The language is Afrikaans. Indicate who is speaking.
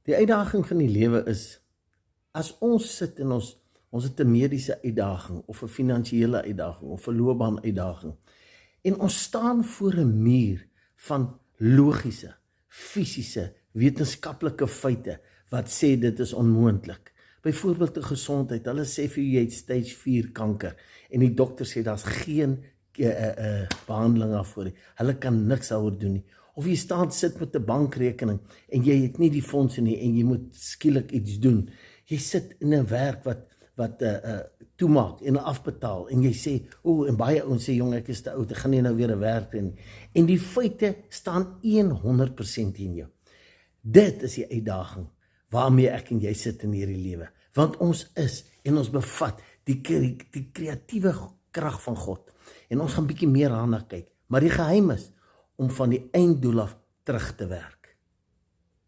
Speaker 1: Die uitdaging van die lewe is, as ons sit en ons het 'n mediese uitdaging, of 'n finansiële uitdaging, of 'n loopbaanuitdaging, en ons staan voor 'n muur van logiese, fisiese, wetenskaplike feite, wat sê dit is onmoontlik. Byvoorbeeld die gesondheid, hulle sê vir jy het stage 4 kanker, en die dokter sê daar's geen behandeling daarvoor nie. Hulle kan niks daaroor doen nie. Of jy sit met 'n bankrekening, en jy het nie die fondse nie, en jy moet skielik iets doen. Jy sit in 'n werk wat toemaak en afbetaal, en jy sê, en baie ouens sê, jong, ek is te oud, ek gaan nie nou weer 'n werk doen nie. En die feite staan 100% in jou. Dit is die uitdaging waarmee ek en jy sit in hierdie lewe. Want ons is en ons bevat die kreatiewe krag van God. En ons gaan bietjie meer daarna kyk. Maar die geheim is om van die einddoel af terug te werk.